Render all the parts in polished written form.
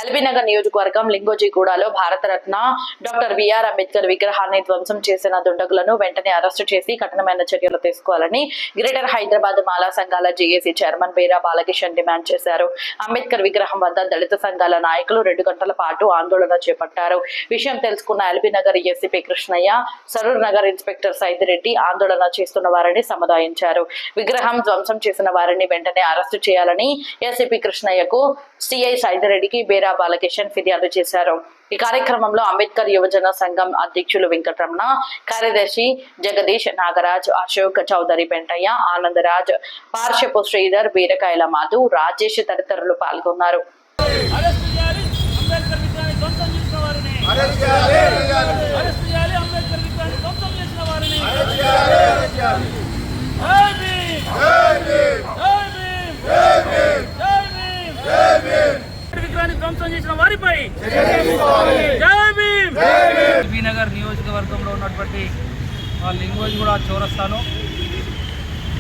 ఎల్బీనగర్ నియోజకవర్గం లింగోజిగూడలో Bharat Ratna doctor BR Ambedkar విగ్రహాన్ని ధ్వంసం చేసిన దుండగులను వెంటనే అరెస్టు చేసి కఠినమైన చర్యలు తీసుకోవాలని గ్రేటర్ హైదరాబాద్ మాలా సంఘాల JAC chairman Bera Balakishan demand చేశారు. అంబేద్కర్ విగ్రహం వద్ద దళిత సంఘాల నాయకులు 2 గంటల పాటు ఆందోళన చేపట్టారు. విషయం తెలుసుకున్న ఎల్బీనగర్ ఏసీపీ కృష్ణయ్య, సరూర్ నగర్ ఇన్స్పెక్టర్ సైదిరెడ్డి ఆందోళన చేస్తున్న వారిని సముదాయించారు. విగ్రహం ధ్వంసం చేసిన వారిని వెంటనే అరెస్టు చేయాలని ఏసీపీ కృష్ణయ్యకు, సిఐ సైదిరెడ్డికి బేరా బాలకిషన్ ఫిర్యాదు చేశారు. ఈ కార్యక్రమంలో అంబేద్కర్ యువజన సంఘం అధ్యక్షులు వెంకటరమణ, కార్యదర్శి జగదీష్, నాగరాజ్, అశోక్, చౌదరి పెంటయ్య, ఆనందరాజ్, పార్షపు శ్రీధర్, బీరకాయల మధు, రాజేష్ తదితరులు పాల్గొన్నారు. ధ్వంసం చేసిన వారిపై ఎల్బీనగర్ నియోజకవర్గంలో ఉన్నటువంటి లింగోజిగూడ చౌరస్తాలో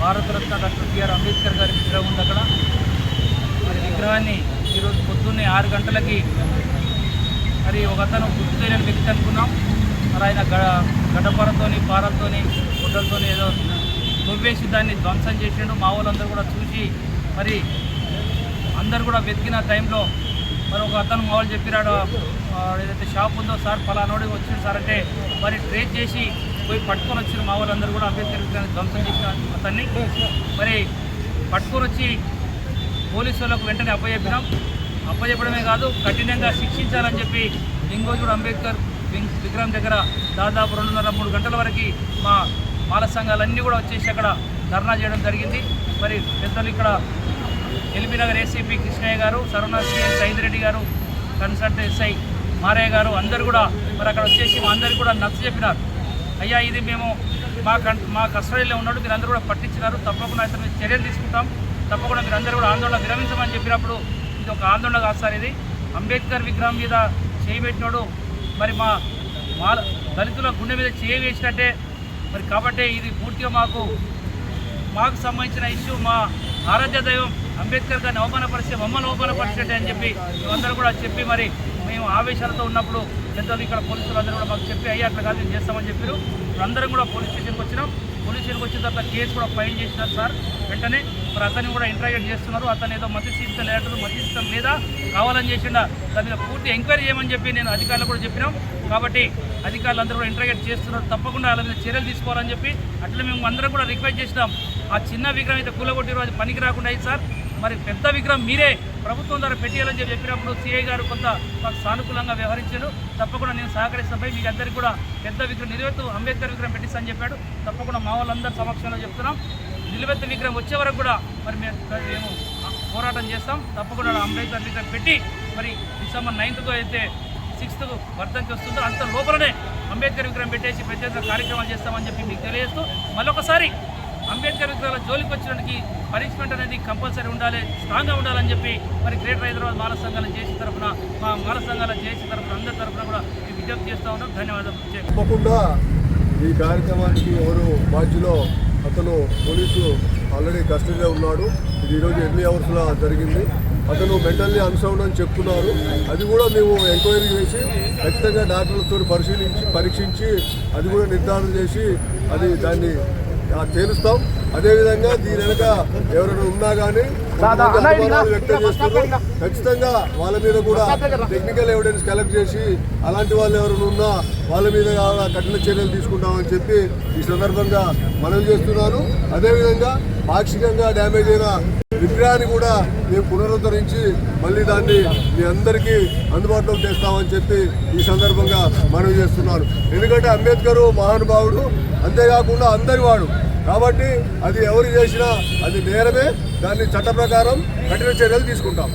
భారతరత్న డాక్టర్ బిఆర్ అంబేద్కర్ గారి విగ్రహం ఉంది. అక్కడ మరి విగ్రహాన్ని ఈరోజు పొద్దున్నే 6 గంటలకి మరి ఒక అతను గుర్తు తెలియని వ్యక్తి అనుకున్నాం. మరి ఆయన గడ్డపారతోని, పారలతోని, గుడ్డలతోని ఏదో తొవ్వేసి దాన్ని ధ్వంసం చేసిండు. మా వాళ్ళందరూ కూడా చూసి మరి అందరు కూడా వెతికిన టైంలో మరి ఒక అతను మా వాళ్ళు చెప్పినాడు, ఏదైతే షాప్ ఉందో సార్ ఫలానోడి వచ్చింది సార్ అంటే మరి ట్రేస్ చేసి పోయి పట్టుకొని వచ్చిన మా వాళ్ళందరూ కూడా అంబేద్కర్ విగ్రహాన్ని ధ్వంసం చేసిన అతన్ని మరి పట్టుకొని వచ్చి పోలీసు వాళ్ళకు వెంటనే అప్పచెప్పడమే కాదు కఠినంగా శిక్షించాలని చెప్పి లింగోజిగూడ అంబేద్కర్ విగ్రహం దగ్గర దాదాపు 2.5-3 గంటల వరకు మా మాల సంఘాలన్నీ కూడా వచ్చేసి అక్కడ ధర్నా చేయడం జరిగింది. మరి పెద్దలు ఇక్కడ ఎల్బీనగర్ ఏసీపీ కృష్ణయ్య గారు, సరూర్ సిఐ సైదిరెడ్డి గారు, కన్సల్ట్ ఎస్ఐ మారయ్య గారు అందరూ కూడా మరి అక్కడ వచ్చేసి మా అందరికీ కూడా నచ్చ చెప్పినారు. అయ్యా ఇది మేము మా కస్టడీలో ఉన్నాడు, మీరు అందరూ కూడా పట్టించినారు, తప్పకుండా అతని మీద చర్యలు తీసుకుంటాం, తప్పకుండా మీరు అందరూ కూడా ఆందోళన విరమించమని చెప్పినప్పుడు ఇది ఒక ఆందోళన కాదు సార్, ఇది అంబేద్కర్ విగ్రహం మీద చేయబెట్టినాడు మరి మా దళితుల గుండె మీద వేసినట్టే మరి. కాబట్టి ఇది పూర్తిగా మాకు సంబంధించిన ఇష్యూ. మా ఆరాధ్య దైవం అంబేద్కర్ గారిని అవమానపరిచే మమ్మల్ని అవమానపరిచినట్టే అని చెప్పి మేమందరూ కూడా చెప్పి మరి మేము ఆవేశాలతో ఉన్నప్పుడు పెద్దలు ఇక్కడ పోలీసులు అందరూ కూడా మాకు చెప్పి అయ్యా అట్లా కాదు నేను చేస్తామని చెప్పారు. అందరం కూడా పోలీస్ స్టేషన్కి వచ్చినాం. పోలీస్ స్టేషన్కి వచ్చిన తర్వాత కేసు కూడా ఫైల్ చేసినారు సార్ వెంటనే. మరి అతన్ని కూడా ఇంటరాగేట్ చేస్తున్నారు. అతను ఏదో మధ్యస్థితం లేటరు మధ్యస్థితం లేదా కావాలని చేసిండా దాని మీద పూర్తి ఎంక్వైరీ చేయమని చెప్పి నేను అధికారులు కూడా చెప్పినాం. కాబట్టి అధికారులు అందరూ కూడా ఇంటరాగేట్ చేస్తున్నారు, తప్పకుండా వాళ్ళ మీద చర్యలు తీసుకోవాలని చెప్పి అట్లా మేము అందరం కూడా రిక్వెస్ట్ చేసినాం. ఆ చిన్న విగ్రహం అయితే కూలగొట్టిరు, అది పనికి రాకుండా అయింది సార్. మరి పెద్ద విగ్రహం మీరే ప్రభుత్వం ద్వారా పెట్టేయాలని చెప్పినప్పుడు సిఐ గారు కొంత మాకు సానుకూలంగా వ్యవహరించారు. తప్పకుండా నేను సహకరిస్తాపై మీకు అందరికీ కూడా పెద్ద విగ్రహం నిలువెత్తు అంబేద్కర్ విగ్రహం పెట్టిస్తానని చెప్పాడు. తప్పకుండా మా వాళ్ళందరి సమక్షంలో చెప్తున్నాం. నిలువెత్తు విగ్రహం వచ్చే వరకు కూడా మరి మేము పోరాటం చేస్తాం. తప్పకుండా అంబేద్కర్ విగ్రహం పెట్టి మరి December 9th అయితే 6th వర్ధంతి వస్తుందో అంత లోపలనే అంబేద్కర్ విగ్రహం పెట్టేసి పెద్ద కార్యక్రమాలు చేస్తామని చెప్పి మీకు తెలియజేస్తూ మళ్ళొకసారి అంబేద్కర్ విగ్రహాల జోలికి వచ్చినకి పనిష్మెంట్ అనేది కంపల్సరీ ఉండాలి, స్ట్రాంగ్గా ఉండాలని చెప్పి మరి గ్రేటర్ హైదరాబాద్ మాల సంఘాల జేసీ తరఫున మా మాల సంఘాల జేసీ తరఫున అందరి తరఫున కూడా విజ్ఞప్తి చేస్తూ ఉన్నాం. ధన్యవాదాలు. తప్పకుండా ఈ కార్యక్రమానికి ఎవరు బాధ్యులో అతను పోలీసు ఆల్రెడీ కస్టడీలో ఉన్నాడు. ఇది ఈరోజు ఎర్లీ అవర్స్లో జరిగింది. అతను మెంటల్లీ అన్సౌండ్ అని చెప్తున్నారు. అది కూడా మేము ఎంక్వైరీ చేసి ఖచ్చితంగా డాక్టర్లతో పరీక్షించి అది కూడా నిర్ధారణ చేసి దాన్ని తేలుస్తాం. అదేవిధంగా దీని వెనక ఎవరైనా ఉన్నా కానీ అనుమానాలు వ్యక్తం చేస్తున్నారు. ఖచ్చితంగా వాళ్ళ మీద కూడా టెక్నికల్ ఎవిడెన్స్ కలెక్ట్ చేసి అలాంటి వాళ్ళు ఎవరైనా ఉన్నా వాళ్ళ మీద కఠిన చర్యలు తీసుకుంటామని చెప్పి ఈ సందర్భంగా మనవి చేస్తున్నాను. అదేవిధంగా పాక్షికంగా డ్యామేజ్ అయిన విగ్రహాన్ని కూడా మేము పునరుద్ధరించి మళ్ళీ దాన్ని మీ అందరికీ అందుబాటులోకి తెస్తామని చెప్పి ఈ సందర్భంగా మనవి చేస్తున్నాను. ఎందుకంటే అంబేద్కర్ మహానుభావుడు, అంతేకాకుండా అందరి వాడు కాబట్టి అది ఎవరు చేసినా అది నేరమే. దాన్ని చట్ట ప్రకారం కఠిన చర్యలు తీసుకుంటాం.